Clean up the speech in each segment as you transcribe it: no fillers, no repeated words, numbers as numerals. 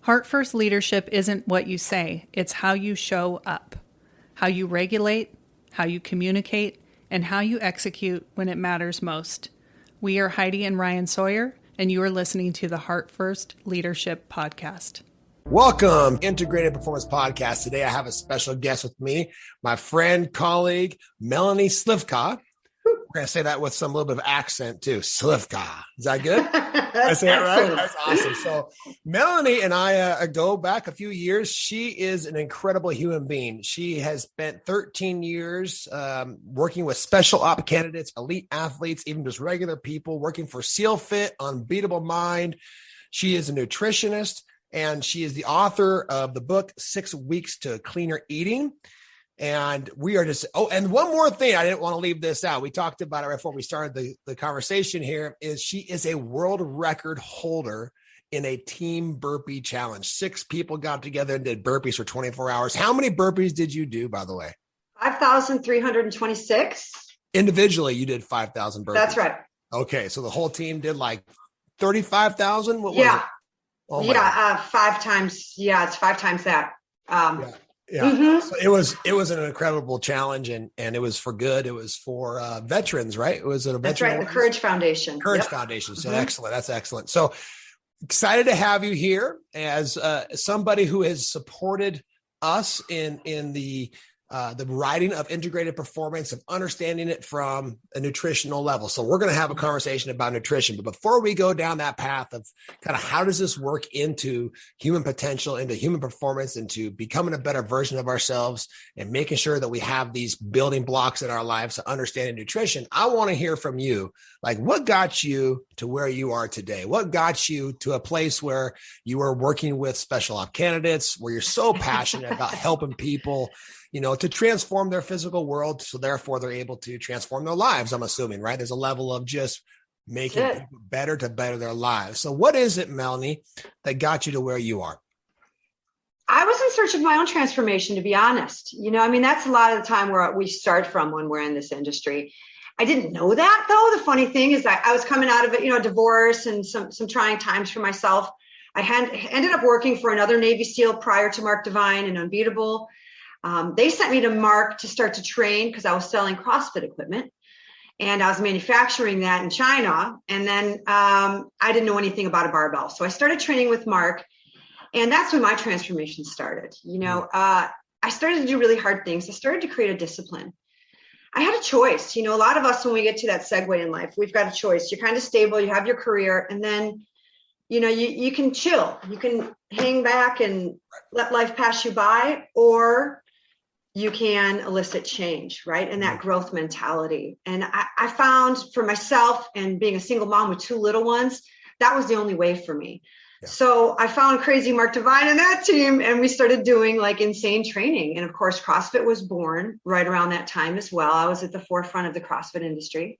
Heart first leadership isn't what you say, it's how you show up, how you regulate, how you communicate, and how you execute when it matters most. We are Heidi and Ryan Sawyer, and you are listening to the Heart First Leadership Podcast. Welcome, Integrated Performance Podcast. Today I have a special guest with me, my friend, colleague, Melanie Sliwka. We're going to say that with some little bit of accent too. Sliwka. Is that good? I say it right? That's awesome. So Melanie and I go back a few years. She is an incredible human being. She has spent 13 years working with special op candidates, elite athletes, even just regular people, working for SEALFIT, Unbeatable Mind. She is a nutritionist, and she is the author of the book, 6 Weeks to Cleaner Eating. And we are just, and one more thing, I didn't want to leave this out. We talked about it before we started the conversation here, is she is a world record holder in a team burpee challenge. 6 people got together and did burpees for 24 hours. How many burpees did you do, by the way? 5,326. Individually, you did 5,000 burpees. That's right. Okay. So the whole team did like 35,000. What was it? Oh yeah. 5 times. Yeah. It's 5 times that. Yeah. Mm-hmm. So it was an incredible challenge, and it was for good. It was for veterans, right? It was a veteran. That's right. The Courage Foundation. Foundation. So excellent. That's excellent. So excited to have you here as somebody who has supported us in the writing of integrated performance, of understanding it from a nutritional level. So we're going to have a conversation about nutrition, but before we go down that path of kind of how does this work into human potential, into human performance, into becoming a better version of ourselves and making sure that we have these building blocks in our lives to understanding nutrition, I want to hear from you. Like, what got you to where you are today? What got you to a place where you are working with special op candidates, where you're so passionate about helping people, to transform their physical world, so therefore they're able to transform their lives, I'm assuming, right? There's a level of just making people better to better their lives. So what is it, Melanie, that got you to where you are? I was in search of my own transformation, to be honest. That's a lot of the time where we start from when we're in this industry. I didn't know that, though. The funny thing is that I was coming out of it, divorce and some trying times for myself. I ended up working for another Navy SEAL prior to Mark Divine and Unbeatable. They sent me to Mark to start to train because I was selling CrossFit equipment, and I was manufacturing that in China. And then I didn't know anything about a barbell. So I started training with Mark, and that's when my transformation started. I started to do really hard things. I started to create a discipline. I had a choice. A lot of us, when we get to that segue in life, we've got a choice. You're kind of stable, you have your career, and then you can chill. You can hang back and let life pass you by, or you can elicit change, right? And that growth mentality. And I found for myself, and being a single mom with 2 little ones, that was the only way for me. Yeah. So I found crazy Mark Divine and that team, and we started doing like insane training. And of course, CrossFit was born right around that time as well. I was at the forefront of the CrossFit industry.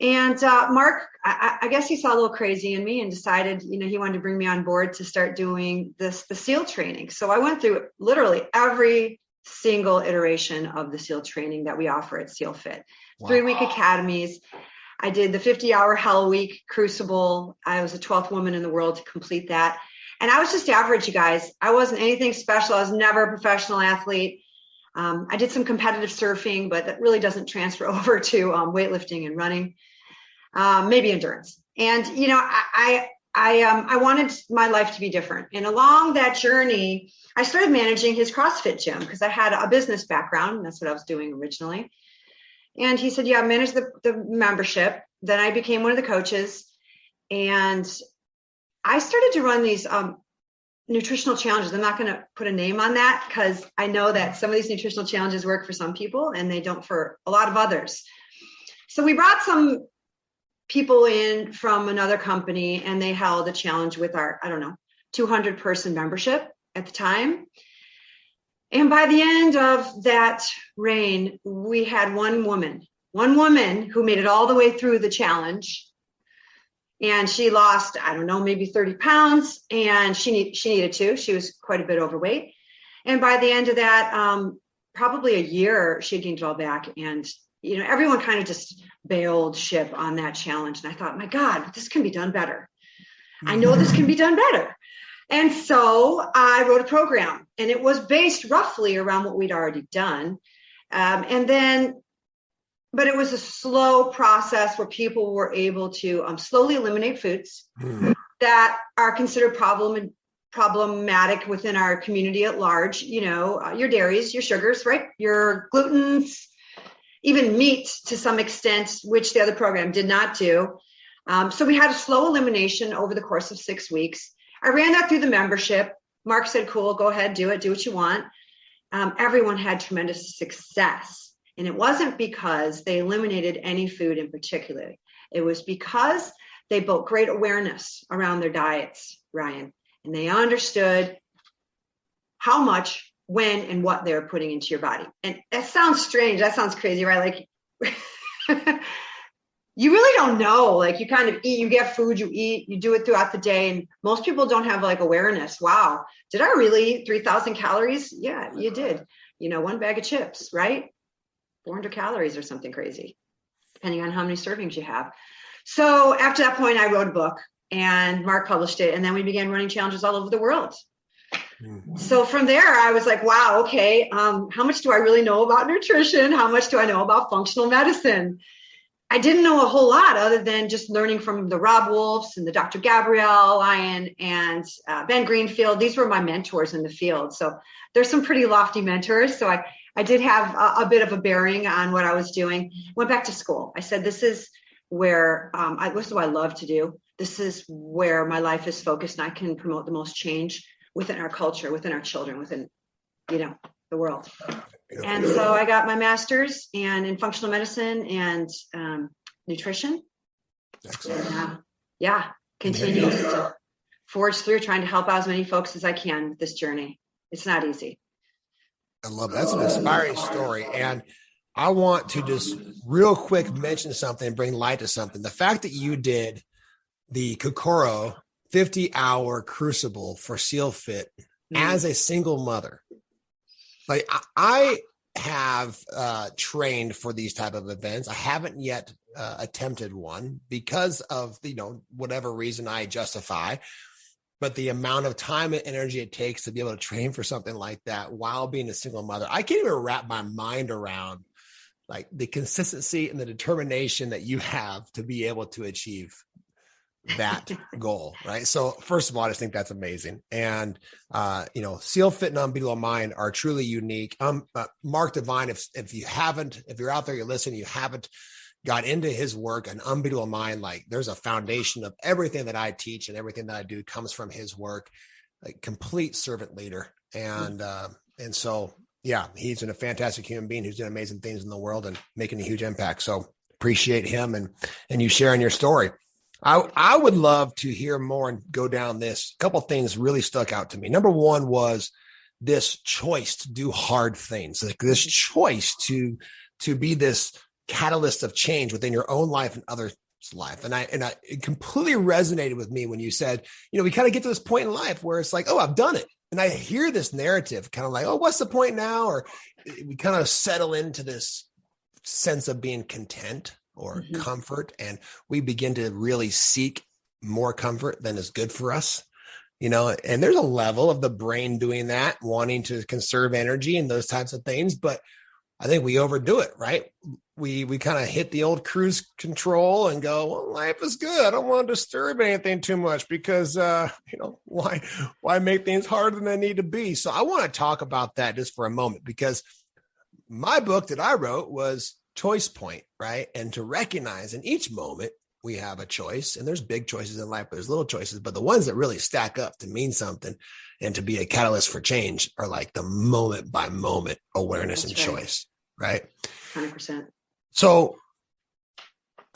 And Mark, I guess he saw a little crazy in me and decided, he wanted to bring me on board to start doing the SEAL training. So I went through literally every single iteration of the SEAL training that we offer at SEALFIT. Wow. 3-week academies. I did the 50-hour Hell Week Crucible. I was the 12th woman in the world to complete that. And I was just average, you guys. I wasn't anything special. I was never a professional athlete. I did some competitive surfing, but that really doesn't transfer over to weightlifting and running, maybe endurance. And, I wanted my life to be different. And along that journey, I started managing his CrossFit gym because I had a business background. And that's what I was doing originally. And he said, manage the membership. Then I became one of the coaches. And I started to run these nutritional challenges. I'm not going to put a name on that because I know that some of these nutritional challenges work for some people and they don't for a lot of others. So we brought some people in from another company, and they held a challenge with our, 200 person membership at the time. And by the end of that reign, we had one woman who made it all the way through the challenge. And she lost, maybe 30 pounds, and she needed to. She was quite a bit overweight. And by the end of that, probably a year, she gained it all back. And everyone kind of just bailed ship on that challenge. And I thought, my God, this can be done better. I know this can be done better. And so I wrote a program, and it was based roughly around what we'd already done. But it was a slow process where people were able to slowly eliminate foods that are considered problematic within our community at large. Your dairies, your sugars, right? Your glutens, even meat to some extent, which the other program did not do. So we had a slow elimination over the course of 6 weeks. I ran that through the membership. Mark said, cool, go ahead, do it, do what you want. Everyone had tremendous success. And it wasn't because they eliminated any food in particular. It was because they built great awareness around their diets, Ryan. And they understood how much, when, and what they were putting into your body. And that sounds strange. That sounds crazy, right? Like, you really don't know. Like, you kind of eat, you get food, you eat, you do it throughout the day. And most people don't have like awareness. Wow, did I really eat 3,000 calories? Yeah, you did. One bag of chips, right? 400 calories or something crazy, depending on how many servings you have. So after that point, I wrote a book, and Mark published it. And then we began running challenges all over the world. So from there, I was like, wow, okay, how much do I really know about nutrition? How much do I know about functional medicine? I didn't know a whole lot other than just learning from the Rob Wolfs and the Dr. Gabrielle Lyon and Ben Greenfield. These were my mentors in the field. So there's some pretty lofty mentors. So I did have a bit of a bearing on what I was doing. Went back to school. I said, this is where this is what I love to do. This is where my life is focused, and I can promote the most change within our culture, within our children, within, the world. And so I got my master's in functional medicine and nutrition. Excellent. And, continue to forge through, trying to help out as many folks as I can with this journey. It's not easy. I love it. That's an inspiring story. And I want to just real quick mention something, bring light to something. The fact that you did the Kokoro 50-hour crucible for SEALFIT as a single mother. Like, I have trained for these type of events. I haven't yet attempted one because of, whatever reason I justify, but the amount of time and energy it takes to be able to train for something like that while being a single mother, I can't even wrap my mind around like the consistency and the determination that you have to be able to achieve that goal, right? So first of all, I just think that's amazing. And, SEALFIT and Unbeatable Mind are truly unique. Mark Divine, if you're out there, you're listening, you haven't got into his work and Unbeatable Mind, like there's a foundation of everything that I teach and everything that I do comes from his work, like complete servant leader. And so, yeah, he's a fantastic human being who's doing amazing things in the world and making a huge impact. So appreciate him and you sharing your story. I would love to hear more and go down this. A couple of things really stuck out to me. Number one was this choice to do hard things, like this choice to be this catalyst of change within your own life and others' life. And it completely resonated with me when you said, we kind of get to this point in life where it's like, oh, I've done it. And I hear this narrative kind of like, oh, what's the point now? Or we kind of settle into this sense of being content or comfort. And we begin to really seek more comfort than is good for us, and there's a level of the brain doing that, wanting to conserve energy and those types of things. But I think we overdo it, right? We kind of hit the old cruise control and go, well, life is good. I don't want to disturb anything too much because, why make things harder than they need to be? So I want to talk about that just for a moment, because my book that I wrote was Choice Point, right? And to recognize in each moment we have a choice, and there's big choices in life, but there's little choices, but the ones that really stack up to mean something and to be a catalyst for change are like the moment by moment awareness and choice, right? 100%. So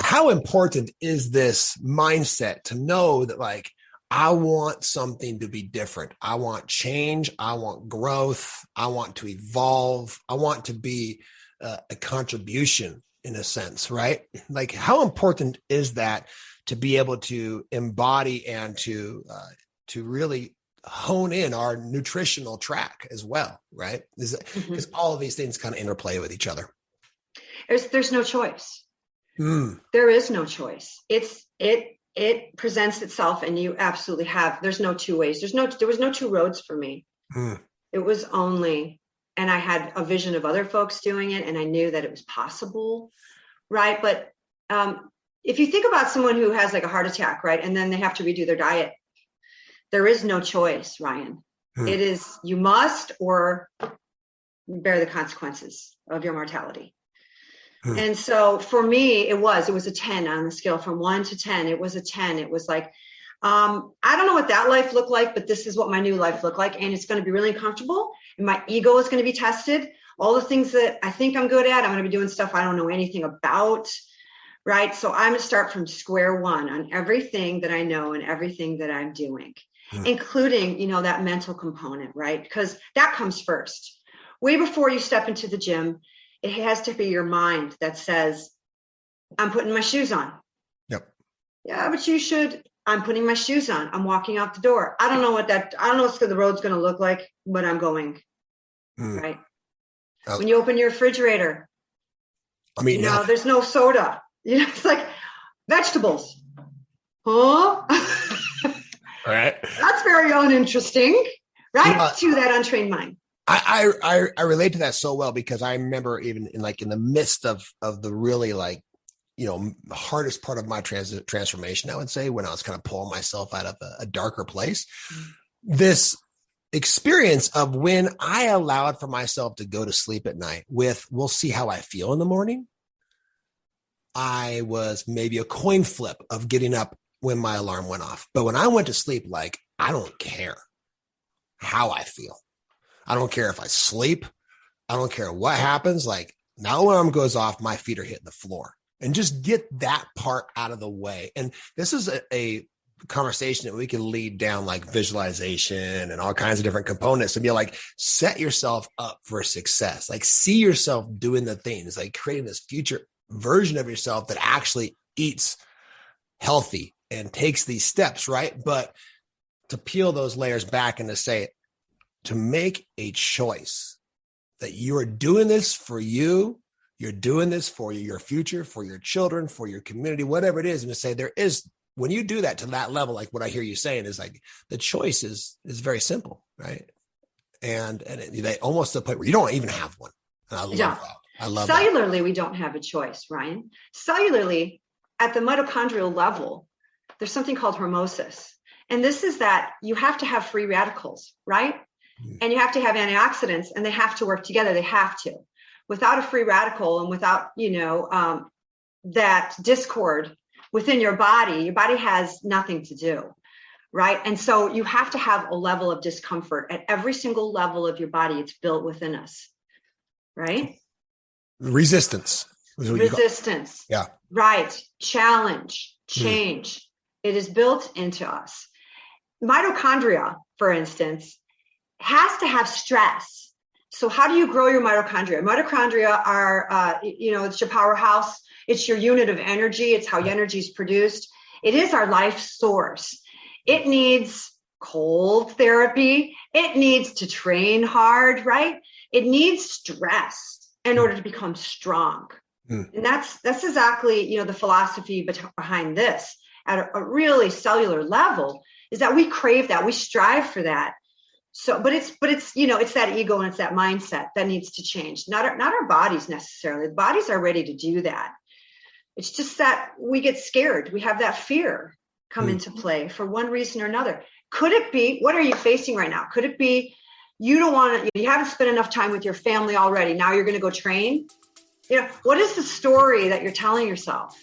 how important is this mindset to know that, like, I want something to be different. I want change. I want growth. I want to evolve. I want to be a contribution in a sense, right? Like, how important is that to be able to embody and to really hone in our nutritional track as well, right? Because all of these things kind of interplay with each other. There's no choice. There is no choice. It it presents itself, and you absolutely have, there's no two ways. There was no two roads for me. It was only, and I had a vision of other folks doing it, and I knew that it was possible. Right. But if you think about someone who has like a heart attack, right, and then they have to redo their diet, there is no choice, Ryan. It is, you must, or bear the consequences of your mortality. And so for me, it was a 10 on the scale from 1 to 10. It was a 10. It was like, I don't know what that life looked like, but this is what my new life looked like. And it's going to be really uncomfortable. And my ego is going to be tested. All the things that I think I'm good at, I'm going to be doing stuff I don't know anything about. Right. So I'm going to start from square one on everything that I know and everything that I'm doing, including, you know, that mental component, right? Because that comes first. Way before you step into the gym, it has to be your mind that says, I'm putting my shoes on. Yep. Yeah, but you should. I'm putting my shoes on. I'm walking out the door. I don't know what the road's going to look like, but I'm going. Right. When you open your refrigerator, I mean, you know, there's no soda. You know, it's like vegetables. Huh? All right. That's very uninteresting, right? To that untrained mind. I relate to that so well, because I remember even in the midst of the really hardest part of my transformation, I would say, when I was kind of pulling myself out of a darker place, this experience of when I allowed for myself to go to sleep at night with, we'll see how I feel in the morning. I was maybe a coin flip of getting up when my alarm went off. But when I went to sleep, like, I don't care how I feel. I don't care if I sleep. I don't care what happens. Like, now alarm goes off, my feet are hitting the floor, and just get that part out of the way. And this is a conversation that we can lead down, like visualization and all kinds of different components, and be like, set yourself up for success. Like, see yourself doing the things, like creating this future version of yourself that actually eats healthy and takes these steps, right? But to peel those layers back and to say, to make a choice that you are doing this for you, you're doing this for your future, for your children, for your community, whatever it is. And to say, there is, when you do that to that level, like what I hear you saying is like, the choice is very simple, right? And they almost to the point where you don't even have one. And I love that. I love Cellularly, that. we don't have a choice, Ryan. Cellularly, at the mitochondrial level, there's something called hormesis. And this is that you have to have free radicals, right? And you have to have antioxidants, and they have to work together. They have to. Without a free radical and without, that discord within your body has nothing to do, right? And so you have to have a level of discomfort at every single level of your body. It's built within us, right? Resistance. Yeah. Right. Challenge, change. It is built into us. Mitochondria, for instance, has to have stress. So how do you grow your mitochondria? Mitochondria are, it's your powerhouse. It's your unit of energy. It's how energy is produced. It is our life source. It needs cold therapy. It needs to train hard, right? It needs stress in order to become strong. And that's exactly, the philosophy behind this at a really cellular level, is that we crave that. We strive for that. So, but it's it's that ego and it's that mindset that needs to change. Not our bodies necessarily. The bodies are ready to do that. It's just that we get scared. We have that fear come into play for one reason or another. Could it be, what are you facing right now? Could it be you haven't spent enough time with your family already. Now you're going to go train? What is the story that you're telling yourself?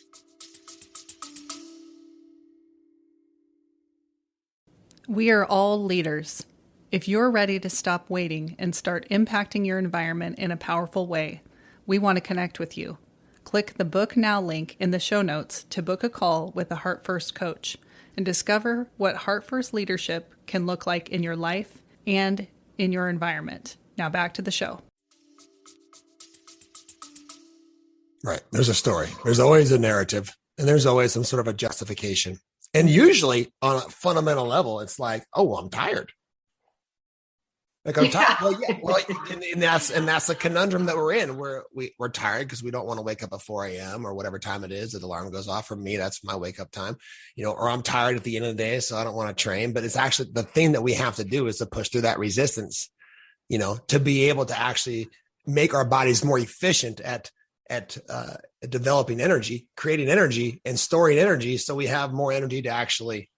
We are all leaders. If you're ready to stop waiting and start impacting your environment in a powerful way, we want to connect with you. Click the Book Now link in the show notes to book a call with a Heart First coach and discover what Heart First leadership can look like in your life and in your environment. Now back to the show. Right. There's a story. There's always a narrative, and there's always some sort of a justification. And usually on a fundamental level, it's like, oh, well, I'm tired. Like I'm tired. Well, yeah. Well, and that's the conundrum that we're in. We're tired because we don't want to wake up at 4 a.m. or whatever time it is that the alarm goes off. For me, that's my wake up time, or I'm tired at the end of the day, so I don't want to train. But it's actually the thing that we have to do is to push through that resistance, to be able to actually make our bodies more efficient at developing energy, creating energy, and storing energy, so we have more energy to actually,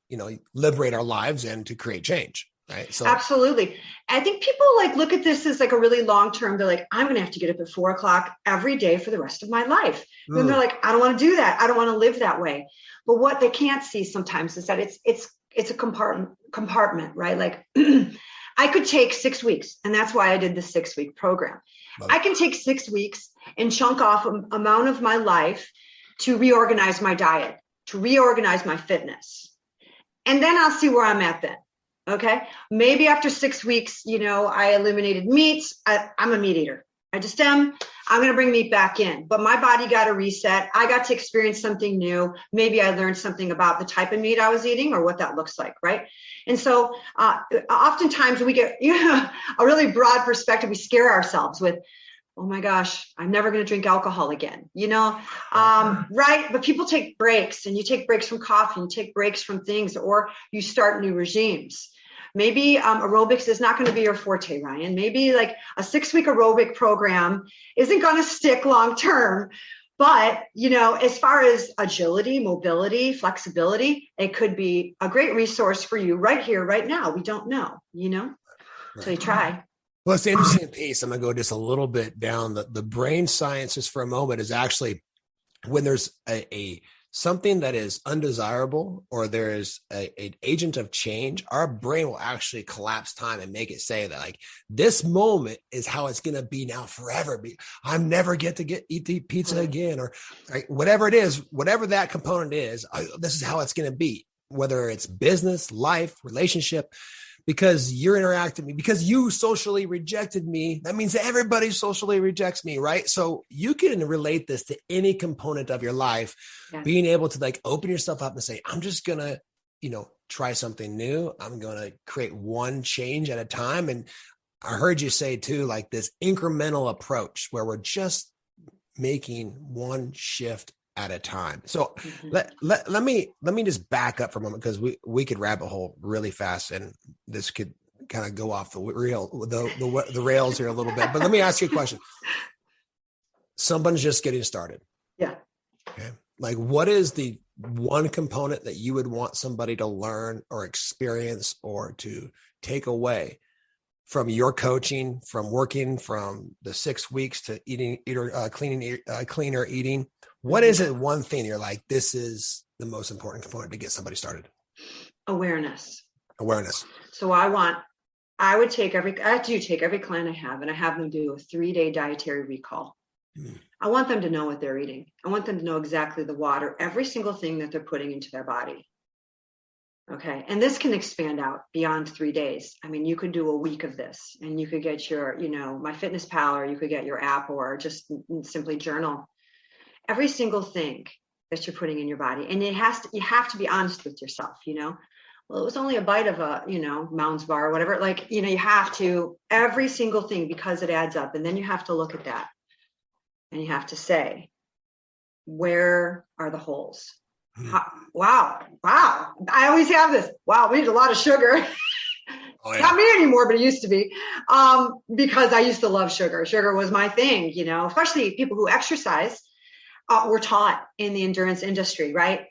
liberate our lives and to create change. Right. So absolutely. I think people look at this as a really long term. They're like, I'm going to have to get up at 4 o'clock every day for the rest of my life. And they're like, I don't want to do that. I don't want to live that way. But what they can't see sometimes is that it's a compartment, right? Like I could take 6 weeks, and that's why I did the 6-week program. I can take 6 weeks and chunk off an amount of my life to reorganize my diet, to reorganize my fitness. And then I'll see where I'm at then. Okay. Maybe after 6 weeks, I eliminated meats. I'm a meat eater. I just am. I'm going to bring meat back in, but my body got a reset. I got to experience something new. Maybe I learned something about the type of meat I was eating or what that looks like. Right. And so oftentimes we get a really broad perspective. We scare ourselves with, oh my gosh, I'm never going to drink alcohol again, right? But people take breaks, and you take breaks from coffee, you take breaks from things, or you start new regimes. Maybe aerobics is not going to be your forte, Ryan. Maybe a 6-week aerobic program isn't going to stick long term. But, as far as agility, mobility, flexibility, it could be a great resource for you right here, right now. We don't know, Right. So you try. Well, it's the interesting piece. I'm going to go just a little bit down the brain sciences for a moment. Is actually when there's a something that is undesirable, or there is an agent of change, our brain will actually collapse time and make it say that this moment is how it's going to be now forever. I'm never get to eat pizza again, or whatever it is, whatever that component is, this is how it's going to be, whether it's business, life, relationship. Because you're interacting with me, because you socially rejected me, that means that everybody socially rejects me, right? So you can relate this to any component of your life, being able to open yourself up and say, I'm just going to, try something new. I'm going to create one change at a time. And I heard you say too, this incremental approach where we're just making one shift at a time. So let me just back up for a moment, because we could rabbit hole really fast, and this could kind of go off the rails here a little bit. But let me ask you a question. Someone's just getting started. Yeah. Okay. What is the one component that you would want somebody to learn or experience or to take away from your coaching, from working from the 6 weeks to cleaner eating? What is it, one thing you're like, this is the most important component to get somebody started? Awareness. So I do take every client I have, and I have them do a 3-day dietary recall. I want them to know what they're eating. I want them to know exactly the water, every single thing that they're putting into their body. Okay. And this can expand out beyond 3 days. I mean, you could do a week of this, and you could get your, MyFitnessPal, or you could get your app, or just simply journal every single thing that you're putting in your body. And you have to be honest with yourself, well, it was only a bite of a, Mounds bar or whatever. You have to, every single thing, because it adds up. And then you have to look at that, and you have to say, where are the holes? Wow. I always have this. Wow, we need a lot of sugar. Oh, yeah. Not me anymore, but it used to be, because I used to love sugar. Sugar was my thing, especially people who exercise. We're taught in the endurance industry, right?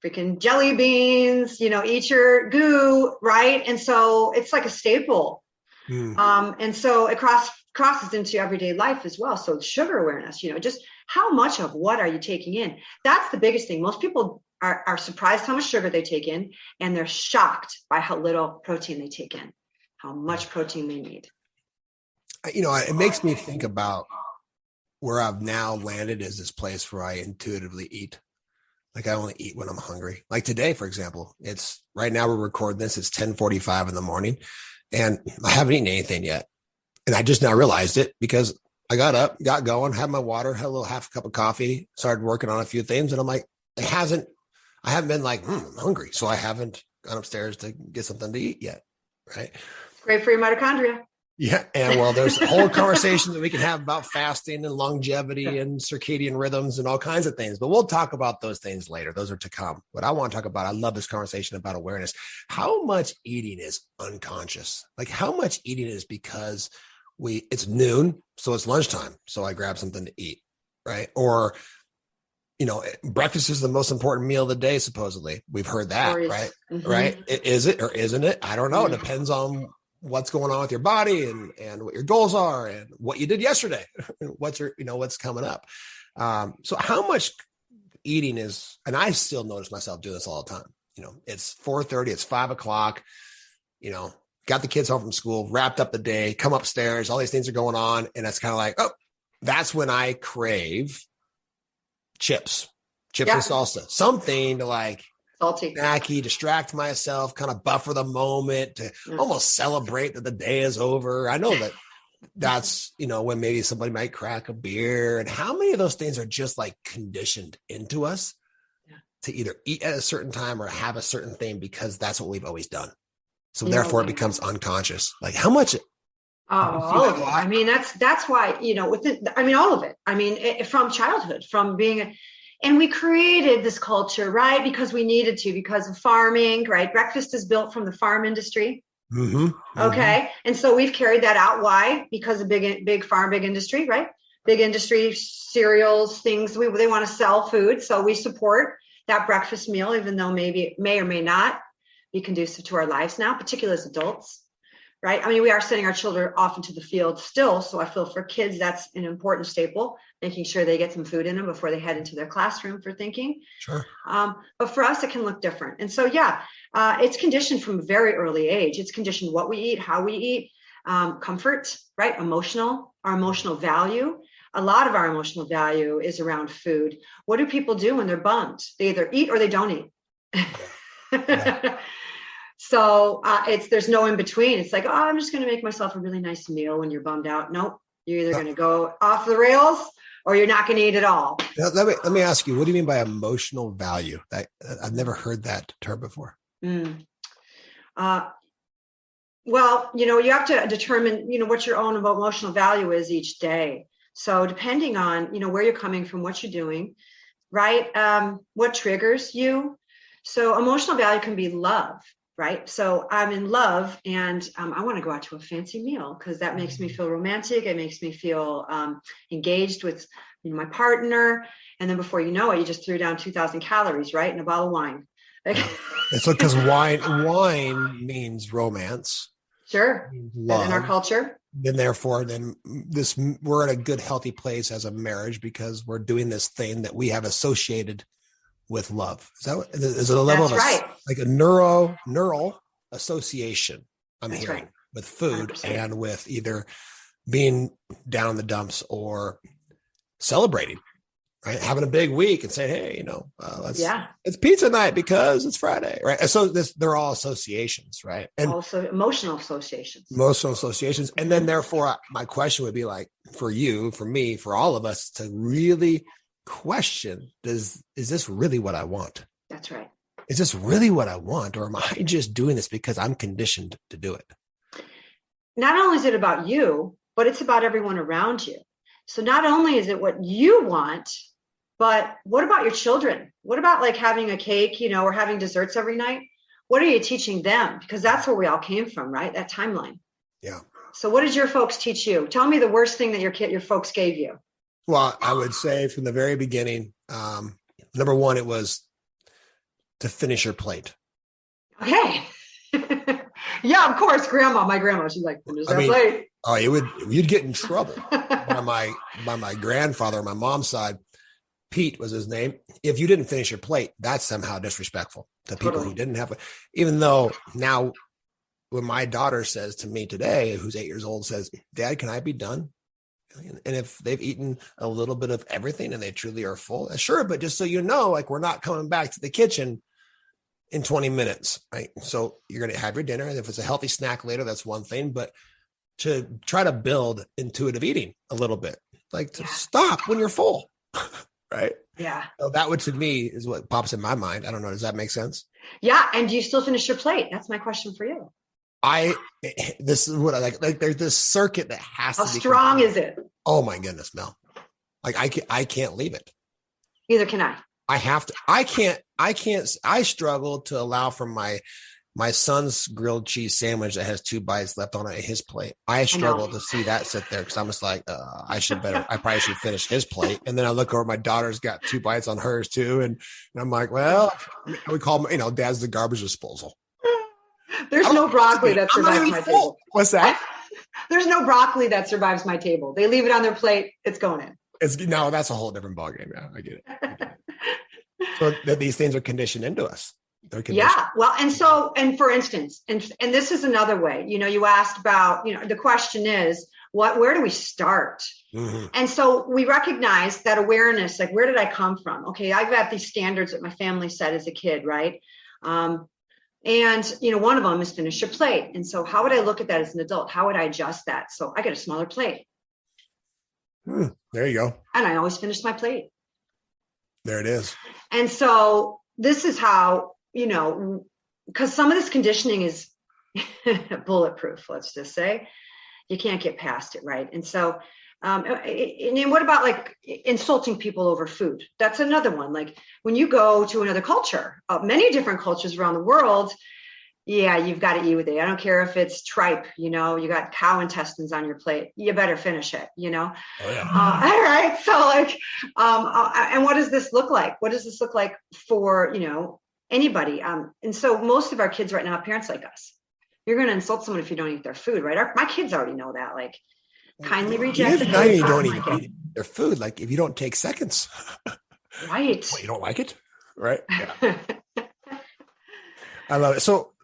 Freaking jelly beans, eat your goo, right? And so it's like a staple. And so it crosses into everyday life as well. So sugar awareness, just how much of what are you taking in? That's the biggest thing. Most people are surprised how much sugar they take in, and they're shocked by how little protein they take in, how much protein they need. It makes me think about where I've now landed is this place where I intuitively eat. I only eat when I'm hungry. Today, for example, it's right now we're recording this. It's 10:45 in the morning, and I haven't eaten anything yet. And I just now realized it because I got up, got going, had my water, had a little half a cup of coffee, started working on a few things. And I'm like, I haven't been I'm hungry. So I haven't gone upstairs to get something to eat yet. Right. It's great for your mitochondria. Yeah. And well, there's a whole conversation that we can have about fasting and longevity and circadian rhythms and all kinds of things, but we'll talk about those things later. Those are to come. What I want to talk about, I love this conversation about awareness. How much eating is unconscious? Like how much eating is because it's noon, so it's lunchtime. So I grab something to eat, right? Or, breakfast is the most important meal of the day, supposedly. We've heard that, right? Mm-hmm. Right? Is it or isn't it? I don't know. It depends on what's going on with your body and what your goals are and what you did yesterday, what's coming up. So how much eating is, and I still notice myself doing this all the time. It's 4:30, it's 5:00, got the kids home from school, wrapped up the day, come upstairs, all these things are going on. And it's kind of like, that's when I crave chips and salsa, something to like, salty, snacky, distract myself, kind of buffer the moment to almost celebrate that the day is over. I know that's, when maybe somebody might crack a beer, and how many of those things are just like conditioned into us to either eat at a certain time or have a certain thing because that's what we've always done. So therefore it becomes unconscious. Like how much? All of it. I mean, that's why, all of it. From childhood, from being and we created this culture, right? Because we needed to, because of farming, right? Breakfast is built from the farm industry. Mm-hmm. Okay. Mm-hmm. And so we've carried that out. Why? Because of big farm, big industry, right? Big industry, cereals, things, they want to sell food. So we support that breakfast meal, even though maybe may or may not be conducive to our lives now, particularly as adults. Right? I mean, we are sending our children off into the field still. So I feel for kids, that's an important staple, making sure they get some food in them before they head into their classroom for thinking. Sure. But for us, it can look different. And so, it's conditioned from a very early age. It's conditioned what we eat, how we eat, comfort, right? Our emotional value. A lot of our emotional value is around food. What do people do when they're bummed? They either eat or they don't eat. Yeah. So there's no in between. It's like, I'm just going to make myself a really nice meal when you're bummed out. Nope. You're either going to go off the rails or you're not going to eat at all. Now, let me ask you, what do you mean by emotional value? I've never heard that term before. Well, you have to determine, what your own emotional value is each day. So depending on, where you're coming from, what you're doing, right? What triggers you. So emotional value can be love. Right. So I'm in love and I want to go out to a fancy meal because that makes me feel romantic. It makes me feel engaged with my partner. And then before you know it, you just threw down 2,000 calories, right? In a bottle of wine. It's because wine means romance. Sure. Love. In our culture. Then therefore, we're in a good, healthy place as a marriage because we're doing this thing that we have associated with love. Is it a level of like a neural association I'm hearing with food 100%. And with either being down in the dumps or celebrating, right? Having a big week and saying, hey, it's pizza night because it's Friday, right? So they're all associations, right? And also emotional associations. And then therefore my question would be like, for you, for me, for all of us to really question, is this really what I want? That's right. Is this really what I want? Or am I just doing this because I'm conditioned to do it? Not only is it about you, but it's about everyone around you. So not only is it what you want, but what about your children? What about like having a cake, or having desserts every night? What are you teaching them? Because that's where we all came from, right? That timeline. Yeah. So what did your folks teach you? Tell me the worst thing that your folks gave you. Well, I would say from the very beginning, number one, it was to finish your plate. Okay. Yeah, of course. My grandma, she's like, finish that plate. Oh, you'd get in trouble by my grandfather on my mom's side. Pete was his name. If you didn't finish your plate, that's somehow disrespectful to people who didn't have it. Even though now when my daughter says to me today, who's 8 years old, says, Dad, can I be done? And if they've eaten a little bit of everything and they truly are full, sure. But just so you know, like we're not coming back to the kitchen in 20 minutes, right? So you're going to have your dinner. And if it's a healthy snack later, that's one thing, but to try to build intuitive eating a little bit, like to stop when you're full, right? Yeah. So that would, to me, is what pops in my mind. I don't know. Does that make sense? Yeah. And do you still finish your plate? That's my question for you. This is what I like there's this circuit that has How to be strong is it? Oh my goodness, Mel. Like I can't leave it. Neither can I. I have to, I struggle to allow for my son's grilled cheese sandwich that has 2 bites left on it, his plate. I struggle to see that sit there because I'm just like, I probably should finish his plate. And then I look over, my daughter's got 2 bites on hers too. And I'm like, well, we call them, dad's the garbage disposal. There's no broccoli that survives my table. What's that? There's no broccoli that survives my table. They leave it on their plate. It's going in. No, that's a whole different ballgame. Yeah, I get it. So that these things are conditioned into us. Yeah. Well, and for instance, and this is another way, you asked about, the question is, where do we start? Mm-hmm. And so we recognize that awareness, like, where did I come from? Okay. I've got these standards that my family set as a kid. Right. And one of them is finish your plate. And so how would I look at that as an adult? How would I adjust that? So I get a smaller plate. There you go. And I always finish my plate. There it is. And so this is how, because some of this conditioning is bulletproof, let's just say. You can't get past it, right? And so, and what about like insulting people over food? That's another one. Like when you go to another culture, many different cultures around the world, yeah, you've got to eat with it. I don't care if it's tripe, you got cow intestines on your plate. You better finish it, Oh, yeah. All right. So like, and what does this look like? What does this look like for, anybody? And so most of our kids right now have parents like us. You're going to insult someone if you don't eat their food, right? My kids already know that. Like, kindly reject the food. You don't eat their food. Like if you don't take seconds. Right. Well, you don't like it? Right. Yeah. I love it.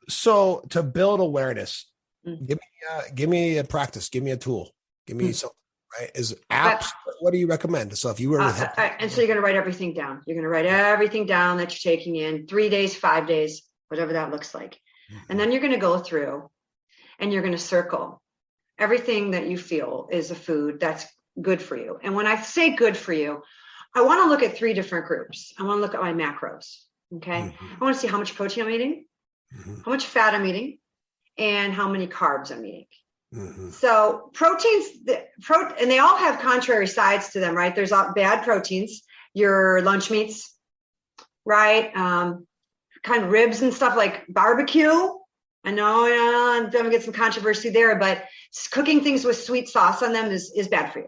So to build awareness, give me a practice, give me a tool, give me something, right? Is apps, what do you recommend? So if you were and so you're going to write everything down. You're going to write everything down that you're taking in 3 days, 5 days, whatever that looks like. Mm-hmm. And then you're going to go through and you're going to circle everything that you feel is a food that's good for you. And when I say good for you, I want to look at 3 different groups. I want to look at my macros. Okay. Mm-hmm. I want to see how much protein I'm eating, how much fat I'm eating, and how many carbs I'm eating. Mm-hmm. So proteins, and they all have contrary sides to them, right? There's bad proteins, your lunch meats, right? Kind of ribs and stuff like barbecue. I know I'm going to get some controversy there, but cooking things with sweet sauce on them is bad for you.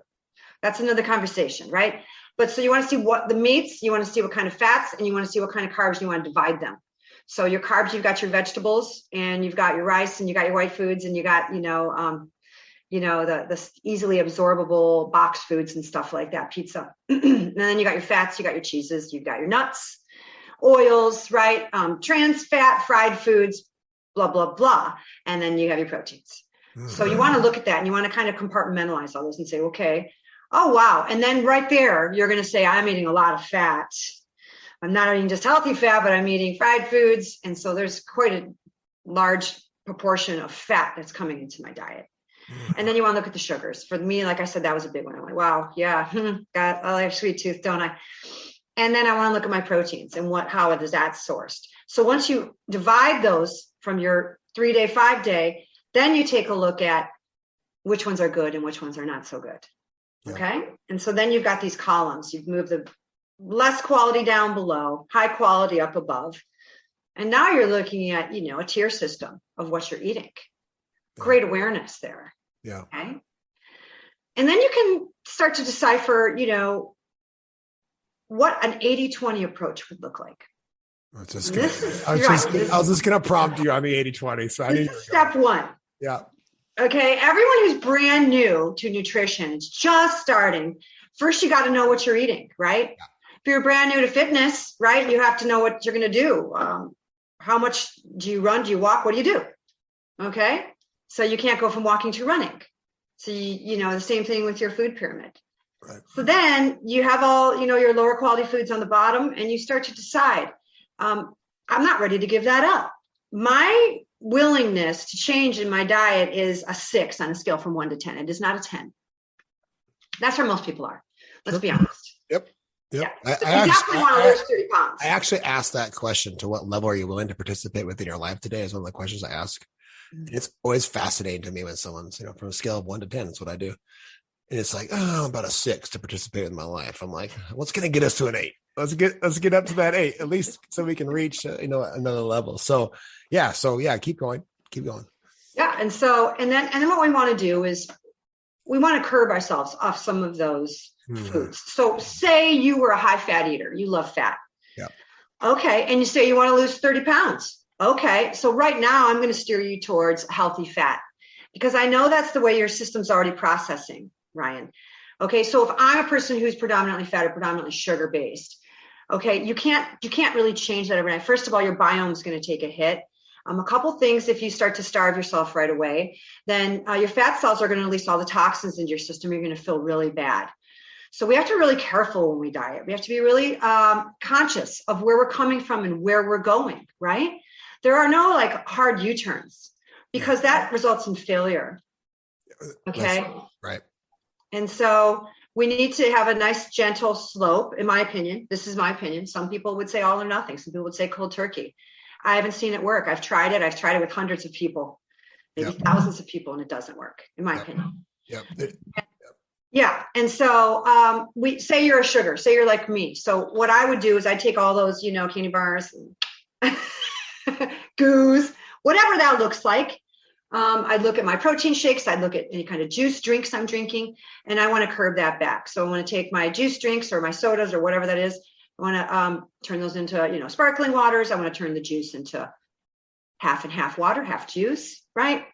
That's another conversation, right? But so you want to see what the meats, you want to see what kind of fats, and you want to see what kind of carbs, you want to divide them. So your carbs, you've got your vegetables, and you've got your rice, and you got your white foods, and you got, the easily absorbable box foods and stuff like that, pizza. And then you got your fats, you got your cheeses, you've got your nuts, oils, right? Trans fat, fried foods, blah, blah, blah. And then you have your proteins. Mm-hmm. So you want to look at that, and you want to kind of compartmentalize all those and say, okay, oh, wow. And then right there, you're going to say, I'm eating a lot of fat. I'm not eating just healthy fat, but I'm eating fried foods. And so there's quite a large proportion of fat that's coming into my diet. Mm-hmm. And then you want to look at the sugars. For me, like I said, that was a big one. I'm like, wow, yeah, I have a sweet tooth, don't I? And then I want to look at my proteins and how is that sourced. So once you divide those from your 3 day, 5 day, then you take a look at which ones are good and which ones are not so good. Yeah. Okay. And so then you've got these columns. You've moved the less quality down below, high quality up above. And now you're looking at, a tier system of what you're eating. Yeah. Great awareness there. Yeah. Okay. And then you can start to decipher, what an 80-20 approach would look like. I was just going to prompt you on the 80-20. So I step one. Yeah. Okay. Everyone who's brand new to nutrition, it's just starting. First, you got to know what you're eating, right? Yeah. If you're brand new to fitness, right, you have to know what you're going to do. How much do you run? Do you walk? What do you do? Okay. So you can't go from walking to running. So, the same thing with your food pyramid. Right. So then you have all, your lower quality foods on the bottom, and you start to decide, I'm not ready to give that up. My willingness to change in my diet is a 6 on a scale from 1 to 10. It is not a 10. That's where most people are. Let's be honest. Yep. Yeah. You definitely want to lose 30 pounds. I actually asked that question, to what level are you willing to participate with in your life today, is one of the questions I ask. It's always fascinating to me when someone's, from a scale of 1 to 10, that's what I do. And it's like, oh, I'm about a 6 to participate in my life. I'm like, what's going to get us to an 8? Let's get up to that 8, at least so we can reach, another level. So yeah, keep going. Yeah. And then what we want to do is we want to curb ourselves off some of those foods. So say you were a high fat eater, you love fat. Yeah. Okay. And you say you want to lose 30 pounds. Okay. So right now I'm going to steer you towards healthy fat because I know that's the way your system's already processing, Ryan. Okay. So if I'm a person who's predominantly fat or predominantly sugar based, okay, you can't really change that overnight. First of all, your biome is going to take a hit. A couple things, if you start to starve yourself right away, then your fat cells are going to release all the toxins into your system. You're going to feel really bad. So we have to be really careful when we diet. We have to be really conscious of where we're coming from and where we're going, right? There are no hard U-turns because that results in failure. Okay. Right. And so we need to have a nice, gentle slope, in my opinion. This is my opinion. Some people would say all or nothing. Some people would say cold turkey. I haven't seen it work. I've tried it. I've tried it with hundreds of people, maybe thousands of people, and it doesn't work, in my opinion. Yep. Yeah. And so we say you're a sugar, say you're like me. So what I would do is I'd take all those, candy bars, goos, whatever that looks like. I'd look at my protein shakes. I'd look at any kind of juice drinks I'm drinking, and I want to curb that back. So I want to take my juice drinks or my sodas or whatever that is. I want to turn those into, sparkling waters. I want to turn the juice into half and half water, half juice, right?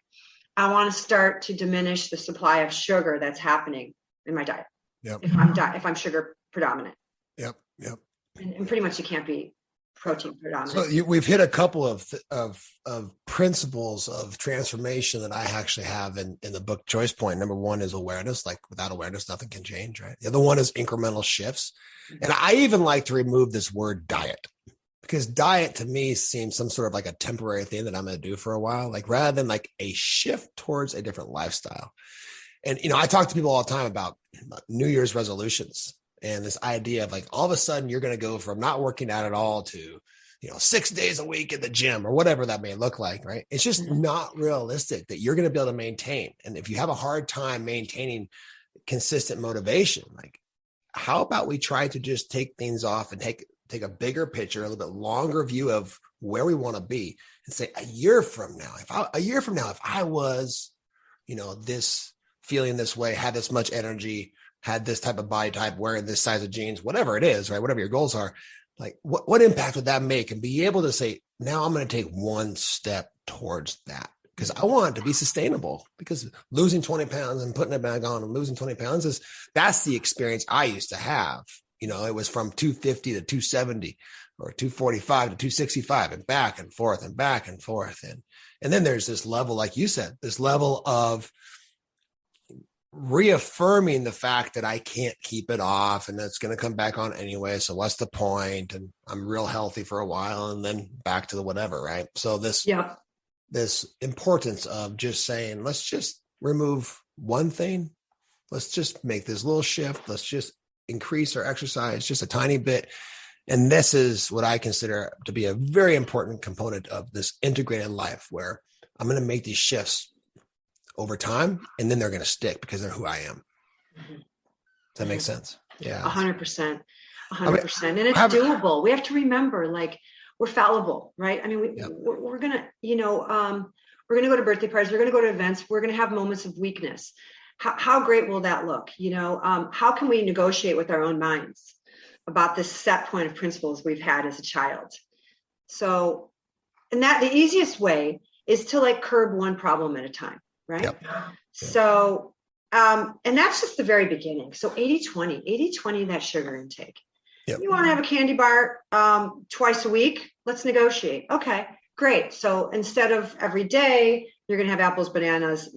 I want to start to diminish the supply of sugar that's happening in my diet. Yep. If I'm sugar predominant. Yep. And pretty much you can't be protein predominant. So we've hit a couple of principles of transformation that I actually have in the book Choice Point. Number one is awareness. Like without awareness, nothing can change, right? The other one is incremental shifts. And I even like to remove this word diet because diet to me seems some sort of like a temporary thing that I'm going to do for a while, rather than a shift towards a different lifestyle. And, I talk to people all the time about New Year's resolutions and this idea of all of a sudden you're going to go from not working out at all to, 6 days a week in the gym or whatever that may look like, right? It's just not realistic that you're going to be able to maintain. And if you have a hard time maintaining consistent motivation, how about we try to just take things off and take a bigger picture, a little bit longer view of where we want to be and say a year from now, if I was, this feeling this way, had this much energy, had this type of body type, wearing this size of jeans, whatever it is, right? Whatever your goals are, what impact would that make? And be able to say, now I'm going to take one step towards that. Because I want it to be sustainable, because losing 20 pounds and putting it back on and losing 20 pounds that's the experience I used to have. It was from 250 to 270 or 245 to 265 and back and forth and back and forth. And then there's this level, like you said, this level of reaffirming the fact that I can't keep it off and that's going to come back on anyway. So what's the point? And I'm real healthy for a while and then back to the whatever, right? So this importance of just saying, let's just remove one thing. Let's just make this little shift. Let's just increase our exercise just a tiny bit. And this is what I consider to be a very important component of this integrated life, where I'm going to make these shifts over time and then they're going to stick because they're who I am. Does that make sense? Yeah. 100%. And it's doable. We have to remember, we're fallible, right? I mean, we're going to, we're going to go to birthday parties. We're going to go to events. We're going to have moments of weakness. How great will that look? How can we negotiate with our own minds about this set point of principles we've had as a child? So, and that the easiest way is to curb one problem at a time, right? Yep. So, and that's just the very beginning. So 80-20, that sugar intake. Yep. You want to have a candy bar twice a week? Let's negotiate. Okay, great. So instead of every day, you're going to have apples, bananas,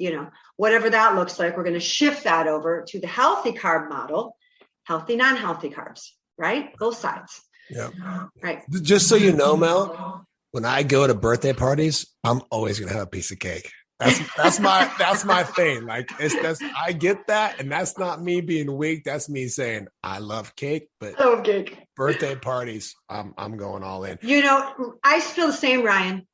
whatever that looks like. We're going to shift that over to the healthy carb model, healthy, non-healthy carbs, right? Both sides. Yeah. Right. Just so you know, Mel, when I go to birthday parties, I'm always going to have a piece of cake. That's my thing. I get that. And that's not me being weak. That's me saying, I love cake, but I love cake. Birthday parties, I'm going all in. I feel the same, Ryan.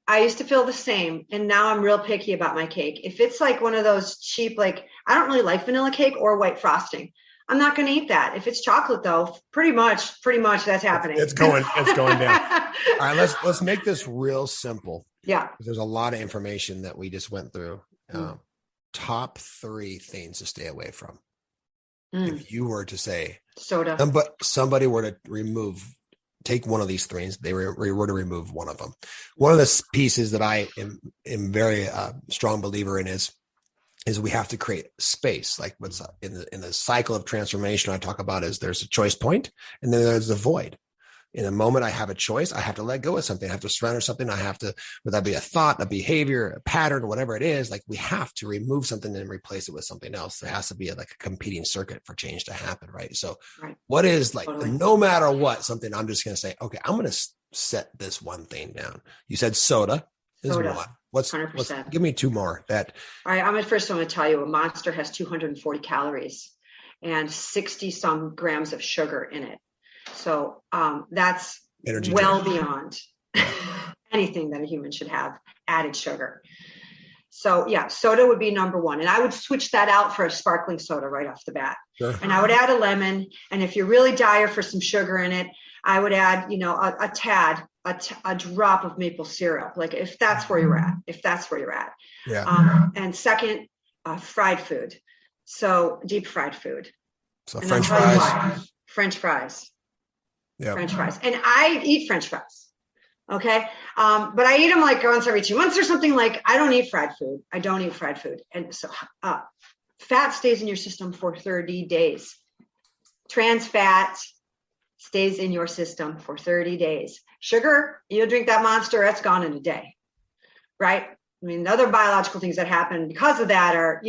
I used to feel the same. And now I'm real picky about my cake. If it's like one of those cheap, like I don't really like vanilla cake or white frosting. I'm not going to eat that. If it's chocolate though, pretty much that's happening. It's going down. All right. Let's make this real simple. Yeah. There's a lot of information that we just went through. Top 3 things to stay away from. If you were to say soda, somebody were to take one of these 3, they were to remove one of them. One of the pieces that I am very strong believer in is we have to create space. Like what's in the cycle of transformation I talk about is there's a choice point and then there's the void. In the moment I have a choice, I have to let go of something. I have to surrender something. I have to, whether that be a thought, a behavior, a pattern, whatever it is, like we have to remove something and replace it with something else. There has to be like a competing circuit for change to happen. Right. So what is like, no matter what, something I'm just going to say, okay, I'm going to set this one thing down. You said soda is one. What's give me 2 more that. All right. I'm going to tell you a Monster has 240 calories and 60 some grams of sugar in it. So that's energy well beyond anything that a human should have added sugar. So yeah, soda would be number 1. And I would switch that out for a sparkling soda right off the bat. Sure. And I would add a lemon. And if you're really dire for some sugar in it, I would add, a drop of maple syrup. Like if that's where you're at. Yeah. And second, fried food. So deep fried food. So French fries. French fries. Yeah. French fries. And I eat French fries. Okay. But I eat them like once every 2 months or something. Like I don't eat fried food. And so fat stays in your system for 30 days. Trans fat stays in your system for 30 days. Sugar, you drink that Monster, that's gone in a day. Right. I mean, the other biological things that happen because of that are,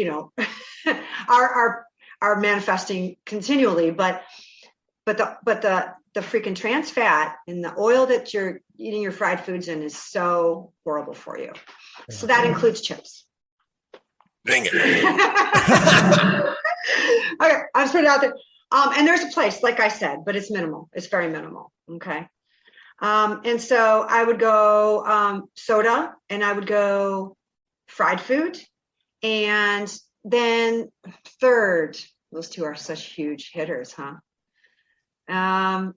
are manifesting continually, but the freaking trans fat and the oil that you're eating your fried foods in is so horrible for you. So that includes chips. Dang it. Okay, I'll just put it out there. And there's a place, like I said, but it's minimal. It's very minimal. Okay. And so I would go soda and I would go fried food. And then third, those 2 are such huge hitters, huh? I'm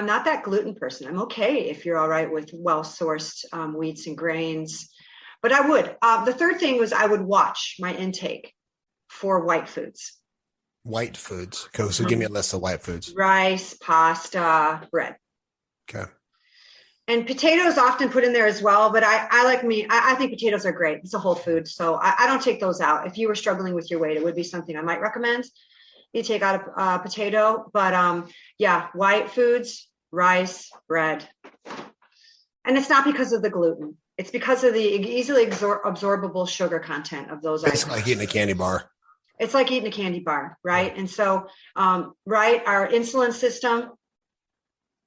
not that gluten person. I'm okay if you're all right with well-sourced wheats and grains, but I would. The third thing was I would watch my intake for white foods. White foods. Okay, so give me a list of white foods. Rice, pasta, bread. Okay. And potatoes often put in there as well, but I think potatoes are great. It's a whole food, so I don't take those out. If you were struggling with your weight, it would be something I might recommend. You take out a potato, but white foods, rice, bread. And it's not because of the gluten. It's because of the easily absorbable sugar content of those items. It's like eating a candy bar. It's like eating a candy bar, right? And so, our insulin system,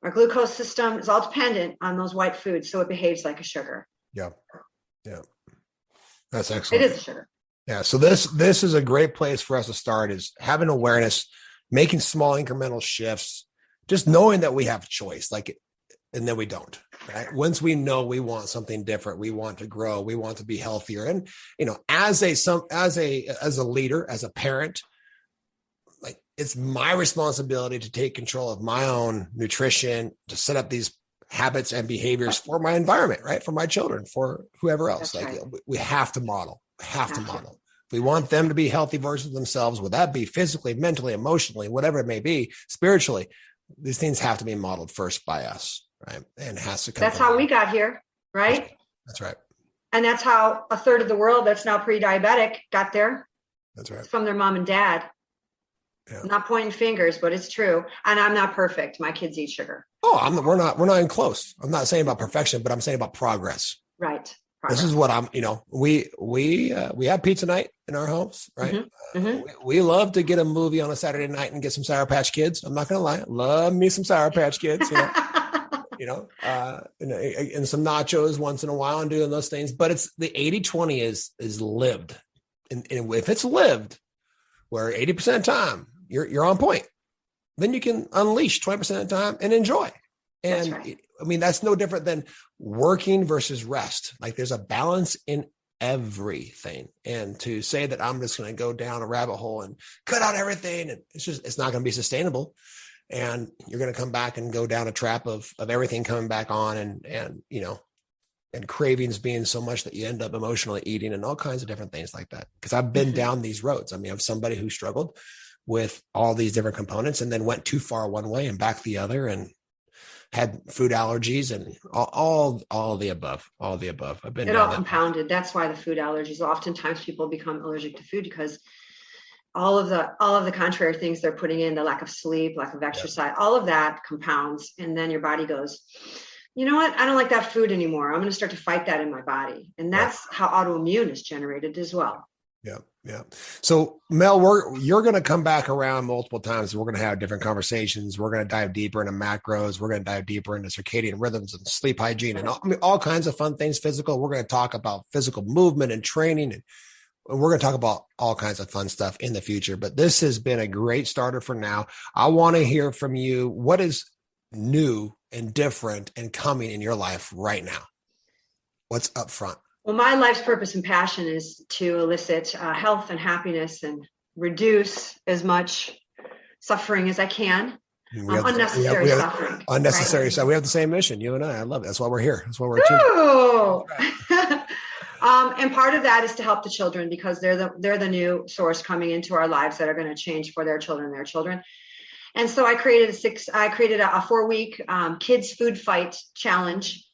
our glucose system is all dependent on those white foods. So it behaves like a sugar. Yeah. Yeah. That's excellent. It is a sugar. Yeah. So this is a great place for us to start, is having awareness, making small incremental shifts, just knowing that we have a choice, and then we don't, right? Once we know we want something different, we want to grow, we want to be healthier. And, as a leader, as a parent, it's my responsibility to take control of my own nutrition, to set up these habits and behaviors for my environment, right? For my children, for whoever else. Right. We have to model. If we want them to be healthy versions of themselves, would that be physically, mentally, emotionally, whatever it may be, spiritually, these things have to be modeled first by us, right? And it has to come. That's how we got here, right? That's right. And that's how a third of the world that's now pre-diabetic got there. That's right. It's from their mom and dad. Yeah. I'm not pointing fingers, but it's true. And I'm not perfect. My kids eat sugar. Oh, we're not even close. I'm not saying about perfection, but I'm saying about progress. Right. This is what we have pizza night in our homes, right? Mm-hmm. Mm-hmm. We love to get a movie on a Saturday night and get some Sour Patch Kids. I'm not going to lie. Love me some Sour Patch Kids, and some nachos once in a while and doing those things. But it's the 80-20 is lived. And if it's lived, where 80% of the time you're on point, then you can unleash 20% of the time and enjoy. And I mean, that's no different than working versus rest. Like there's a balance in everything. And to say that I'm just going to go down a rabbit hole and cut out everything, and it's not going to be sustainable. And you're going to come back and go down a trap of everything coming back on and, you know, and cravings being so much that you end up emotionally eating and all kinds of different things like that. Because I've been down these roads. I mean, I'm somebody who struggled with all these different components and then went too far one way and back the other, and had food allergies and all the above, all the above. I've been all compounded. That's why the food allergies, oftentimes people become allergic to food because all of the contrary things they're putting in, the lack of sleep, lack of exercise, all of that compounds. And then your body goes, you know what? I don't like that food anymore. I'm going to start to fight that in my body. And that's how autoimmune is generated as well. Yeah. Yeah. So Mel, you're going to come back around multiple times. We're going to have different conversations. We're going to dive deeper into macros. We're going to dive deeper into circadian rhythms and sleep hygiene and all kinds of fun things, physical. We're going to talk about physical movement and training, and we're going to talk about all kinds of fun stuff in the future. But this has been a great starter for now. I want to hear from you. What is new and different and coming in your life right now? What's up front? Well, my life's purpose and passion is to elicit health and happiness and reduce as much suffering as I can. Unnecessary suffering. Unnecessary. So we have the same mission, you and I love it. That's why we're here. That's why we're tuned. And part of that is to help the children, because they're the new source coming into our lives that are going to change for their children. And so I created a 4-week kids food fight challenge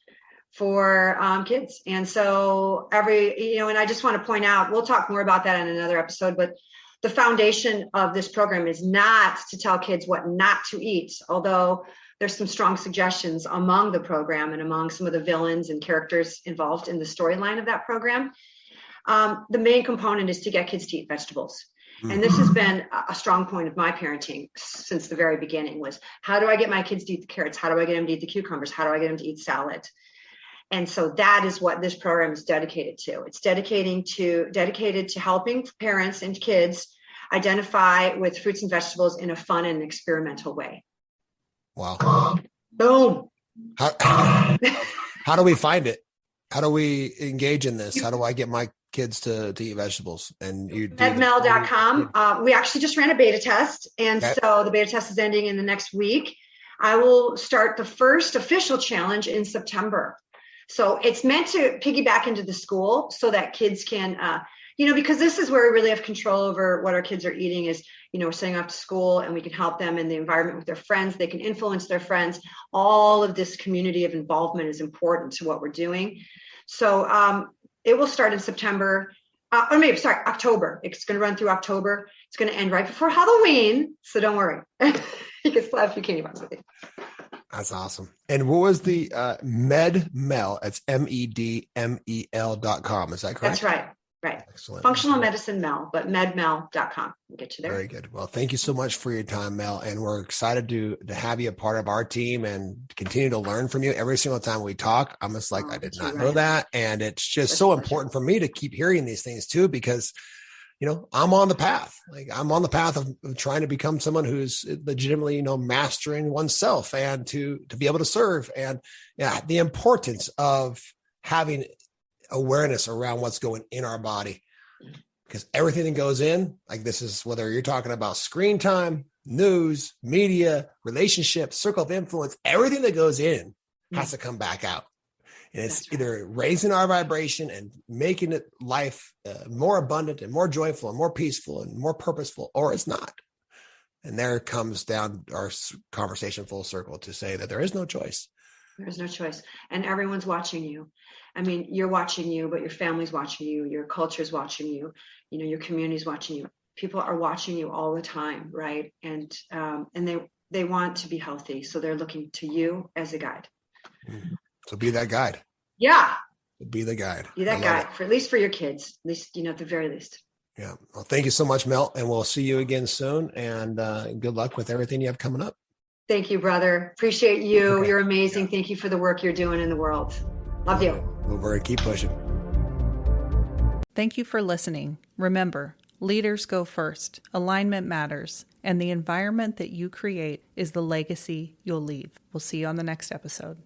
for kids. And so and I just want to point out, we'll talk more about that in another episode, but the foundation of this program is not to tell kids what not to eat, although there's some strong suggestions among the program and among some of the villains and characters involved in the storyline of that program. The main component is to get kids to eat vegetables. And this has been a strong point of my parenting since the very beginning, was how do I get my kids to eat the carrots? How do I get them to eat the cucumbers? How do I get them to eat salad? And so that is what this program is dedicated to. It's dedicated to helping parents and kids identify with fruits and vegetables in a fun and experimental way. Wow. Boom. How do we find it? How do we engage in this? How do I get my kids to eat vegetables? And you Medmel.com. We actually just ran a beta test. And so the beta test is ending in the next week. I will start the first official challenge in September. So it's meant to piggyback into the school so that kids can, because this is where we really have control over what our kids are eating is, we're sending off to school and we can help them in the environment with their friends. They can influence their friends. All of this community of involvement is important to what we're doing. So it will start in October. It's going to run through October. It's going to end right before Halloween. So don't worry. You can still have a few candy bars with you. That's awesome. And what was the Medmel? It's MEDMEL.com. Is that correct? That's right. Right. Excellent. Functional Medicine Mel, but medmel.com. We'll get you there. Very good. Well, thank you so much for your time, Mel. And we're excited to have you a part of our team and continue to learn from you every single time we talk. I'm just like, I did not know that. And it's just so important for me to keep hearing these things too, because I'm on the path. I'm on the path of trying to become someone who's legitimately, mastering oneself and to be able to serve. And the importance of having awareness around what's going in our body, because everything that goes in, like this is whether you're talking about screen time, news, media, relationships, circle of influence, everything that goes in has to come back out. And it's either raising our vibration and making it life more abundant and more joyful and more peaceful and more purposeful, or it's not. And there comes down our conversation full circle to say that there is no choice. There's no choice. And everyone's watching you. I mean, you're watching you, but your family's watching you, your culture's watching you, your community's watching you. People are watching you all the time, right? And they want to be healthy. So they're looking to you as a guide. So be that guide. Yeah. Be the guide. Be that guide, at least for your kids, at least, at the very least. Yeah. Well, thank you so much, Mel. And we'll see you again soon. And good luck with everything you have coming up. Thank you, brother. Appreciate you. Okay. You're amazing. Yeah. Thank you for the work you're doing in the world. Love you. We're going to keep pushing. Thank you for listening. Remember, leaders go first. Alignment matters. And the environment that you create is the legacy you'll leave. We'll see you on the next episode.